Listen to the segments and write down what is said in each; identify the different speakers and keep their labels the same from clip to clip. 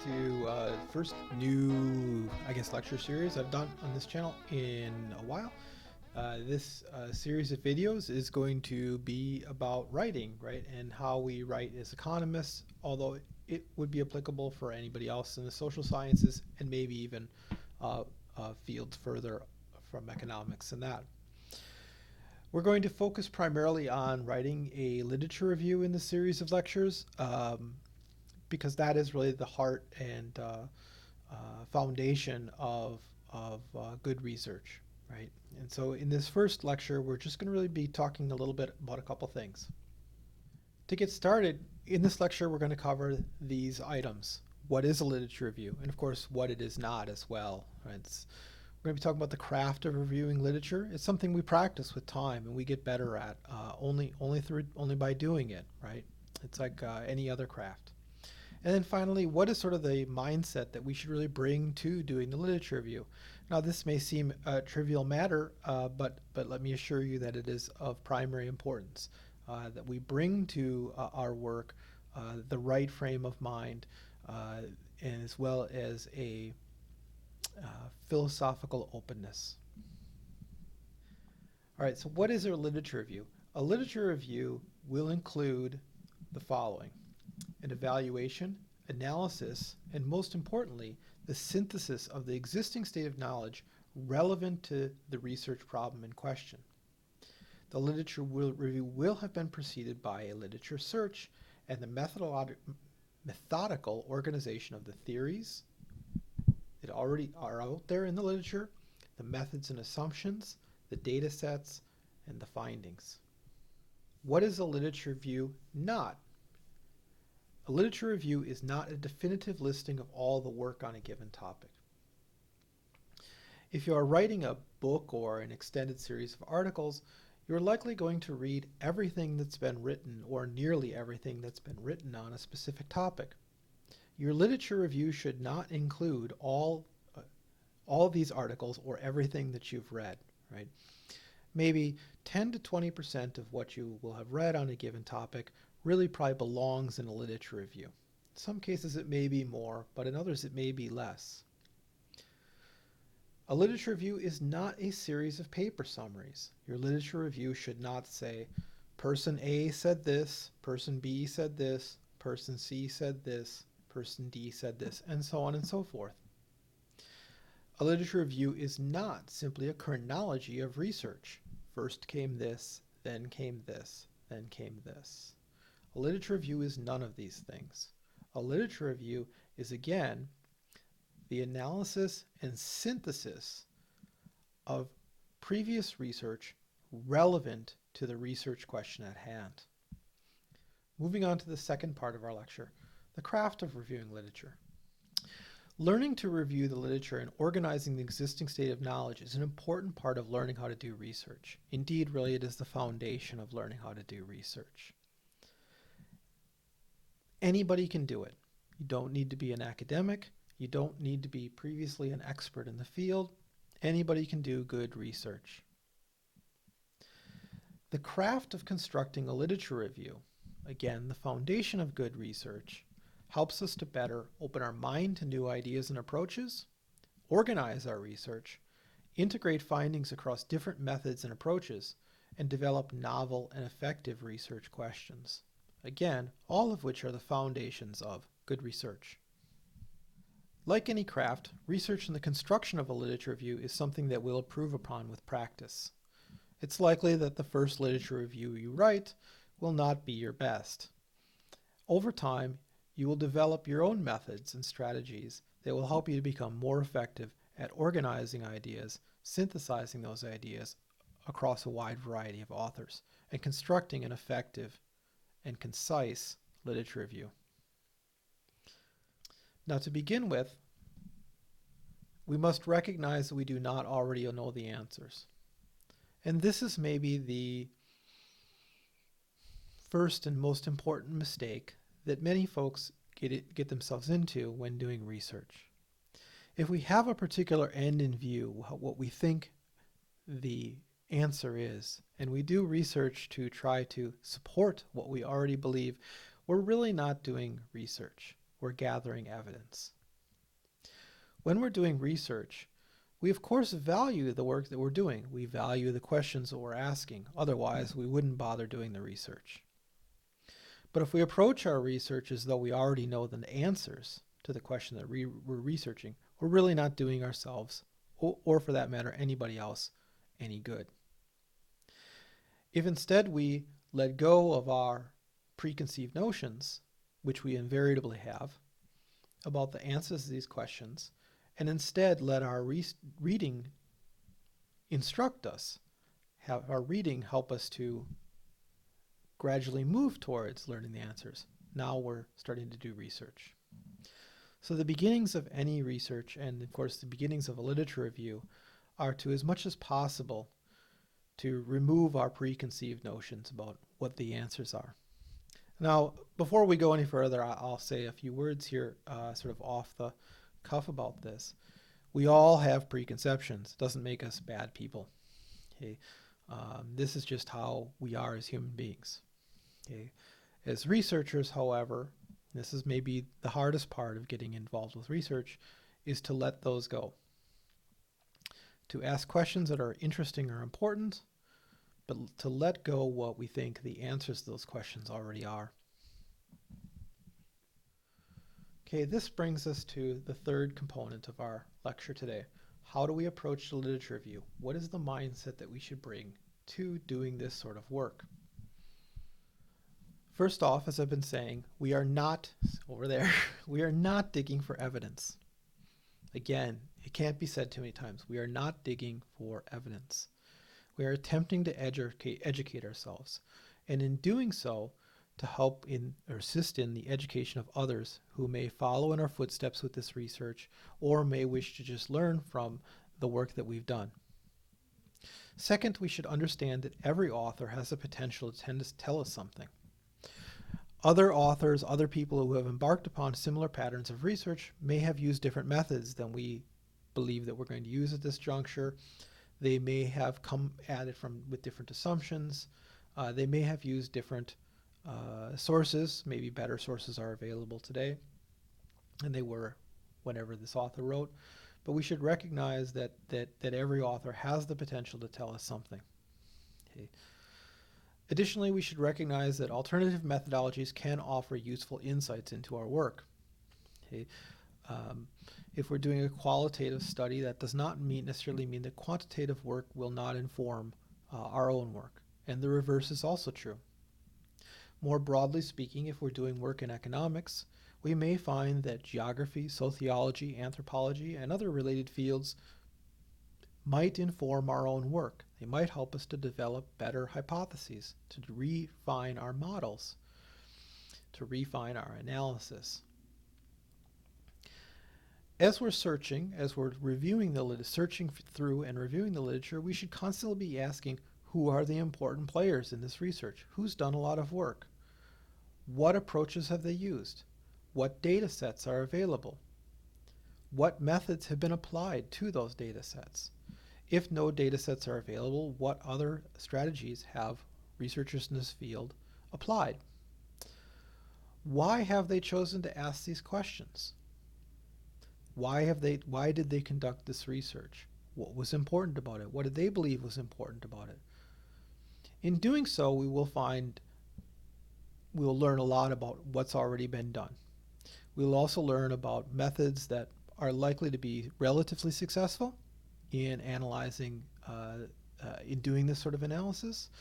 Speaker 1: to first new, lecture series I've done on this channel in a while. This series of videos is going to be about writing, right, and how we write as economists, although it would be applicable for anybody else in the social sciences and maybe even fields further from economics than that. We're going to focus primarily on writing a literature review in the series of lectures. Because that is really the heart and foundation of good research, right? And so in this first lecture, we're just going to really be talking a little bit about a couple things. To get started, in this lecture, we're going to cover these items. What is a literature review? And of course, what it is not as well. Right? We're going to be talking about the craft of reviewing literature. It's something we practice with time and we get better at only by doing it, right? It's like any other craft. And then finally, what is sort of the mindset that we should really bring to doing the literature review? Now, this may seem a trivial matter, but let me assure you that it is of primary importance, that we bring to our work the right frame of mind, and as well as a philosophical openness. All right, so what is a literature review? A literature review will include the following: an evaluation, analysis, and most importantly, the synthesis of the existing state of knowledge relevant to the research problem in question. The literature review will have been preceded by a literature search and the methodical organization of the theories that already are out there in the literature, the methods and assumptions, the data sets, and the findings. What is a literature review not? A literature review is not a definitive listing of all the work on a given topic. If you are writing a book or an extended series of articles, you're likely going to read everything that's been written, or nearly everything that's been written on a specific topic. Your literature review should not include all these articles or everything that you've read, right? Maybe 10 to 20% of what you will have read on a given topic really probably belongs in a literature review. In some cases it may be more, but in others it may be less. A literature review is not a series of paper summaries. Your literature review should not say, person A said this, person B said this, person C said this, person D said this, and so on and so forth. A literature review is not simply a chronology of research. First came this, then came this, then came this. A literature review is none of these things. A literature review is, again, the analysis and synthesis of previous research relevant to the research question at hand. Moving on to the second part of our lecture, the craft of reviewing literature. Learning to review the literature and organizing the existing state of knowledge is an important part of learning how to do research. Indeed, really, it is the foundation of learning how to do research. Anybody can do it. You don't need to be an academic. You don't need to be previously an expert in the field. Anybody can do good research. The craft of constructing a literature review, again, the foundation of good research, helps us to better open our mind to new ideas and approaches, organize our research, integrate findings across different methods and approaches, and develop novel and effective research questions. Again, all of which are the foundations of good research. Like any craft, research and the construction of a literature review is something that we'll improve upon with practice. It's likely that the first literature review you write will not be your best. Over time, you will develop your own methods and strategies that will help you to become more effective at organizing ideas, synthesizing those ideas across a wide variety of authors, and constructing an effective and concise literature review. Now, to begin with, we must recognize that we do not already know the answers. And this is maybe the first and most important mistake that many folks get themselves into when doing research. If we have a particular end in view, what we think the answer is, and we do research to try to support what we already believe, we're really not doing research. we're gathering evidence. When we're doing research, we of course value the work that we're doing. We value the questions that we're asking. Otherwise, we wouldn't bother doing the research. But if we approach our research as though we already know the answers to the question that we're researching, we're really not doing ourselves, or for that matter, anybody else, any good. If instead we let go of our preconceived notions, which we invariably have, about the answers to these questions, and instead let our reading instruct us, have our reading help us to gradually move towards learning the answers, now we're starting to do research. So the beginnings of any research, and of course the beginnings of a literature review, are to, as much as possible, to remove our preconceived notions about what the answers are. Now, before we go any further, I'll say a few words here, sort of off the cuff about this. We all have preconceptions. It doesn't make us bad people. Okay, this is just how we are as human beings. Okay, as researchers, however, this is maybe the hardest part of getting involved with research, is to let those go. To ask questions that are interesting or important, but to let go what we think the answers to those questions already are. Okay, this brings us to the third component of our lecture today. How do we approach the literature review? What is the mindset that we should bring to doing this sort of work? First off, as I've been saying, we are not, over there, we are not digging for evidence. Again, it can't be said too many times. We are not digging for evidence. We are attempting to educate ourselves, and in doing so, to help in or assist in the education of others who may follow in our footsteps with this research or may wish to just learn from the work that we've done. Second, we should understand that every author has the potential to tell us something. Other authors, other people who have embarked upon similar patterns of research may have used different methods than we believe that we're going to use at this juncture. They may have come at it with different assumptions. They may have used different sources. Maybe better sources are available today than they were whenever this author wrote. But we should recognize that every author has the potential to tell us something. Okay. Additionally, we should recognize that alternative methodologies can offer useful insights into our work. Okay. If we're doing a qualitative study, that does not necessarily mean that quantitative work will not inform our own work. And the reverse is also true. More broadly speaking, if we're doing work in economics, we may find that geography, sociology, anthropology, and other related fields might inform our own work. They might help us to develop better hypotheses, to refine our models, to refine our analysis. As we're searching, as we're searching through and reviewing the literature, we should constantly be asking, who are the important players in this research? Who's done a lot of work? What approaches have they used? What data sets are available? What methods have been applied to those data sets? If no data sets are available, what other strategies have researchers in this field applied? Why have they chosen to ask these questions? Why did they conduct this research? What was important about it? What did they believe was important about it? In doing so, we will learn a lot about what's already been done. We'll also learn about methods that are likely to be relatively successful in analyzing, in doing this sort of analysis.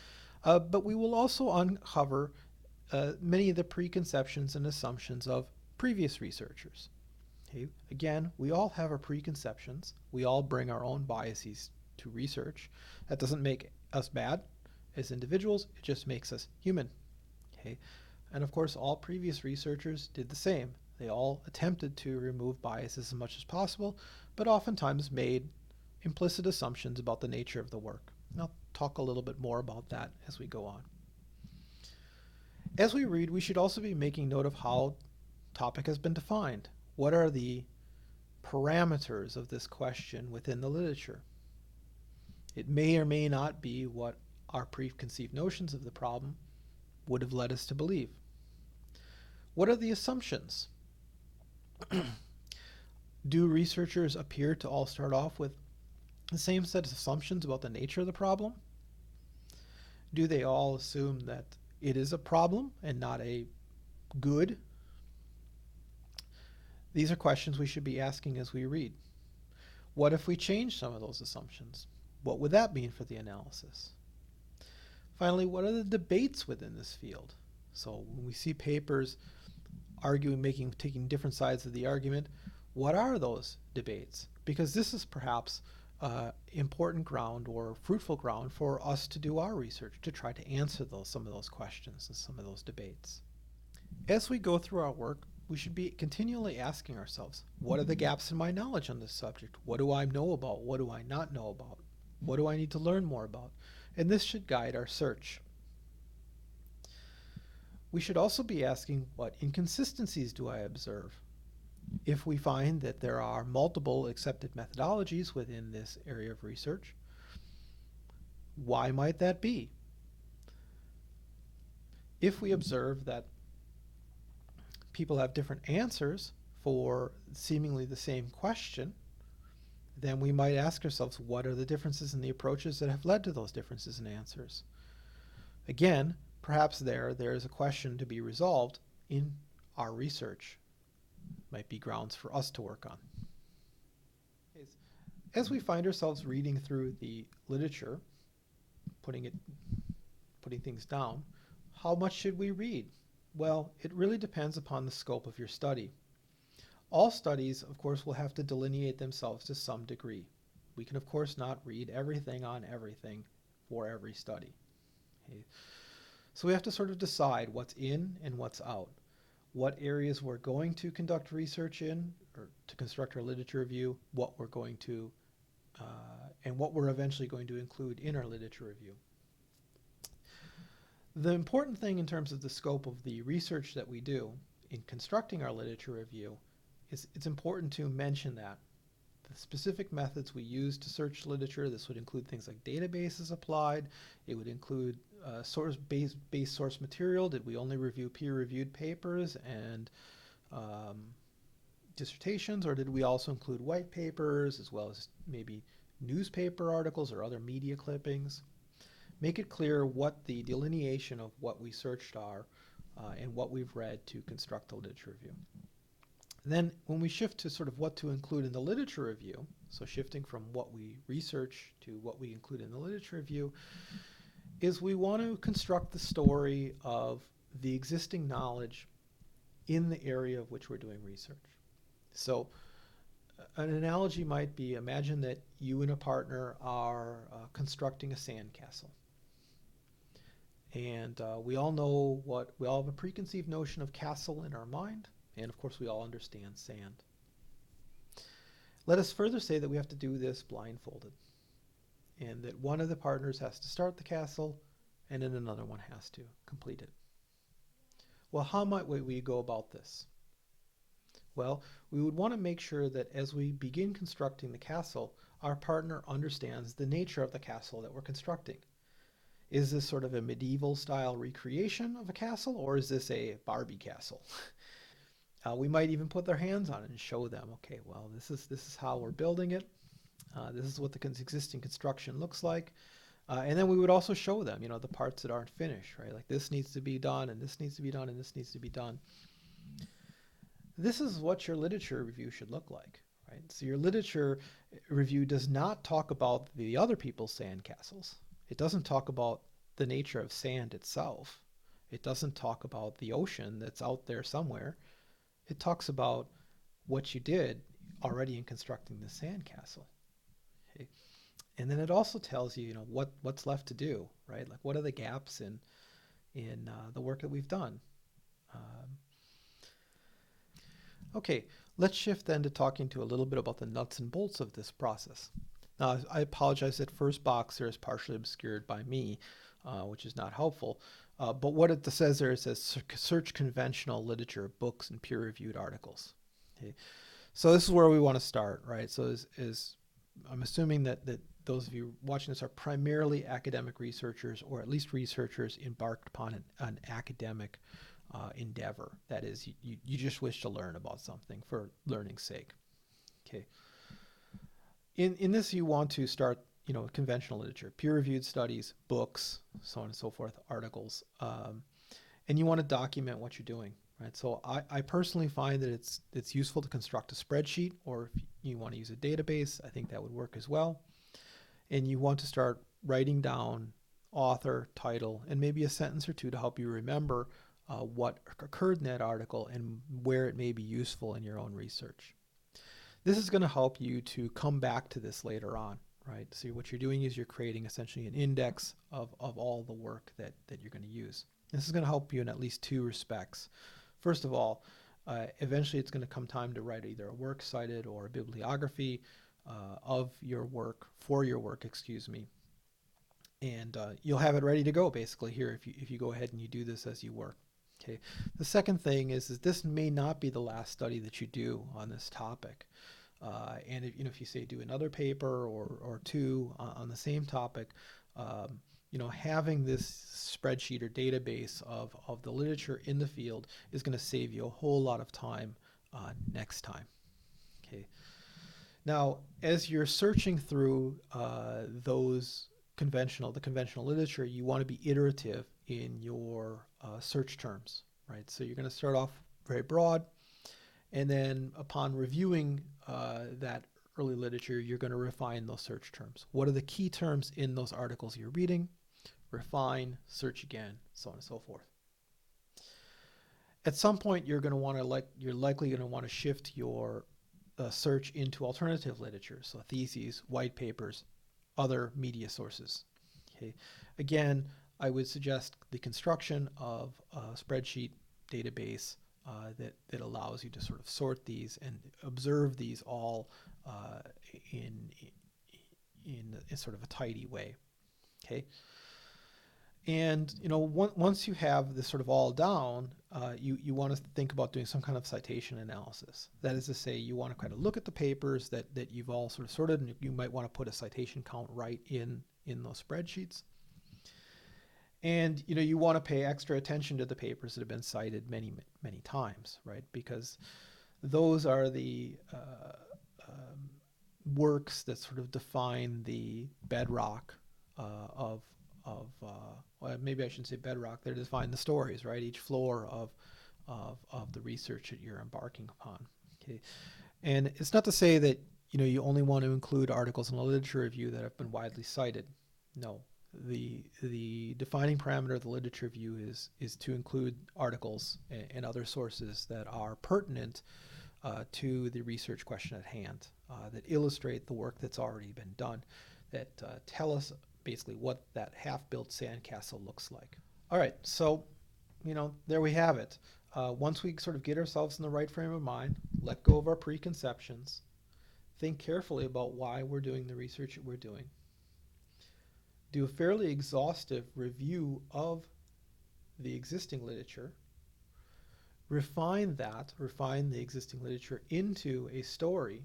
Speaker 1: But we will also uncover many of the preconceptions and assumptions of previous researchers. Okay? Again, we all have our preconceptions. We all bring our own biases to research. That doesn't make us bad as individuals. It just makes us human. Okay? And of course, all previous researchers did the same. They all attempted to remove biases as much as possible, but oftentimes made implicit assumptions about the nature of the work. And I'll talk a little bit more about that as we go on. As we read, we should also be making note of how topic has been defined. What are the parameters of this question within the literature? It may or may not be what our preconceived notions of the problem would have led us to believe. What are the assumptions? Do researchers appear to all start off with the same set of assumptions about the nature of the problem? Do they all assume that it is a problem and not a good? These are questions we should be asking as we read. What if we change some of those assumptions? What would that mean for the analysis? Finally, what are the debates within this field? So when we see papers arguing, taking different sides of the argument, what are those debates? Because this is perhaps important ground or fruitful ground for us to do our research, to try to answer some of those questions and some of those debates. As we go through our work, we should be continually asking ourselves, what are the gaps in my knowledge on this subject? What do I know about? What do I not know about? What do I need to learn more about? And this should guide our search. We should also be asking, what inconsistencies do I observe? If we find that there are multiple accepted methodologies within this area of research, why might that be? If we observe that people have different answers for seemingly the same question, then we might ask ourselves, what are the differences in the approaches that have led to those differences in answers? Again, perhaps there is a question to be resolved in our research. Might be grounds for us to work on. As we find ourselves reading through the literature, putting things down, how much should we read? Well, it really depends upon the scope of your study. All studies, of course, will have to delineate themselves to some degree. We can, of course, not read everything on everything for every study. Okay. So we have to sort of decide what's in and what's out. What areas we're going to conduct research in, or to construct our literature review, what we're going to, and what we're eventually going to include in our literature review. The important thing in terms of the scope of the research that we do in constructing our literature review is it's important to mention that the specific methods we use to search literature, this would include things like databases applied, it would include base source material. Did we only review peer-reviewed papers and dissertations, or did we also include white papers as well as maybe newspaper articles or other media clippings? Make it clear what the delineation of what we searched are and what we've read to construct the literature review. Then when we shift to sort of what to include in the literature review, so shifting from what we research to what we include in the literature review, is we want to construct the story of the existing knowledge in the area of which we're doing research. So an analogy might be, imagine that you and a partner are constructing a sandcastle. And we all have a preconceived notion of castle in our mind, and of course we all understand sand. Let us further say that we have to do this blindfolded, and that one of the partners has to start the castle, and then another one has to complete it. Well, how might we go about this? Well, we would want to make sure that as we begin constructing the castle, our partner understands the nature of the castle that we're constructing. Is this sort of a medieval style recreation of a castle, or is this a Barbie castle? We might even put their hands on it and show them, okay, well, this is how we're building it. This is what the existing construction looks like. And then we would also show them, the parts that aren't finished, right? Like this needs to be done, and this needs to be done, and this needs to be done. This is what your literature review should look like, right? So your literature review does not talk about the other people's sandcastles. It doesn't talk about the nature of sand itself. It doesn't talk about the ocean that's out there somewhere. It talks about what you did already in constructing the sandcastle. Okay? And then it also tells you, what's left to do, right? Like what are the gaps in the work that we've done. Okay, let's shift then to talking a little bit about the nuts and bolts of this process. Now, I apologize that first box there is partially obscured by me, which is not helpful. But what it says there, it says search conventional literature, books, and peer-reviewed articles. Okay. So this is where we want to start, right? So I'm assuming that those of you watching this are primarily academic researchers, or at least researchers embarked upon an academic endeavor. That is, you just wish to learn about something for learning's sake. Okay. In this, you want to start, conventional literature, peer-reviewed studies, books, so on and so forth, articles, and you want to document what you're doing, right? So I personally find that it's useful to construct a spreadsheet, or if you want to use a database, I think that would work as well. And you want to start writing down author, title, and maybe a sentence or two to help you remember what occurred in that article and where it may be useful in your own research. This is going to help you to come back to this later on, right? So what you're doing is you're creating essentially an index of all the work that you're going to use. This is going to help you in at least two respects. First of all, eventually it's going to come time to write either a works cited or a bibliography of your work, for your work, excuse me. And you'll have it ready to go basically here if you go ahead and you do this as you work. Okay. The second thing is this may not be the last study that you do on this topic. And if you say do another paper or two on the same topic, having this spreadsheet or database of the literature in the field is going to save you a whole lot of time next time. Okay. Now, as you're searching through the conventional literature, you want to be iterative in your search terms, right? So you're going to start off very broad, and then upon reviewing that early literature, you're going to refine those search terms. What are the key terms in those articles you're reading? Refine, search again, so on and so forth. At some point, you're likely going to want to shift your search into alternative literature, so theses, white papers, other media sources. Okay. Again, I would suggest the construction of a spreadsheet database that allows you to sort of sort these and observe these all in sort of a tidy way. Okay. And once you have this sort of all down, you want to think about doing some kind of citation analysis. That is to say, you want to kind of look at the papers that you've all sort of sorted, and you might want to put a citation count right in those spreadsheets. And you want to pay extra attention to the papers that have been cited many, many times, right? Because those are the works that sort of define the bedrock of well, maybe I shouldn't say bedrock. They define the stories, right? Each floor of the research that you're embarking upon. Okay, and it's not to say that you only want to include articles in a literature review that have been widely cited. No, the defining parameter of the literature review is to include articles and other sources that are pertinent to the research question at hand, that illustrate the work that's already been done, that tell us basically what that half-built sandcastle looks like. All right, so there we have it. Once we sort of get ourselves in the right frame of mind, let go of our preconceptions, think carefully about why we're doing the research that we're doing, do a fairly exhaustive review of the existing literature, refine the existing literature into a story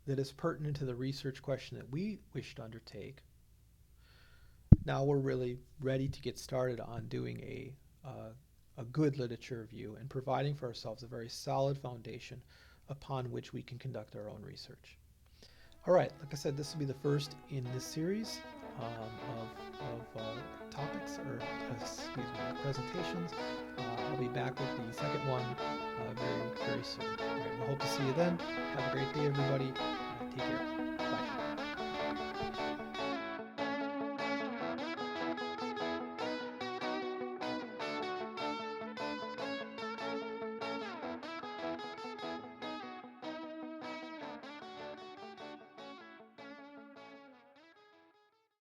Speaker 1: that is pertinent to the research question that we wish to undertake. Now we're really ready to get started on doing a good literature review and providing for ourselves a very solid foundation upon which we can conduct our own research. All right, like I said, this will be the first in this series of topics, or presentations. I'll be back with the second one very, very soon. All right, we hope to see you then. Have a great day, everybody. Take care. Bye.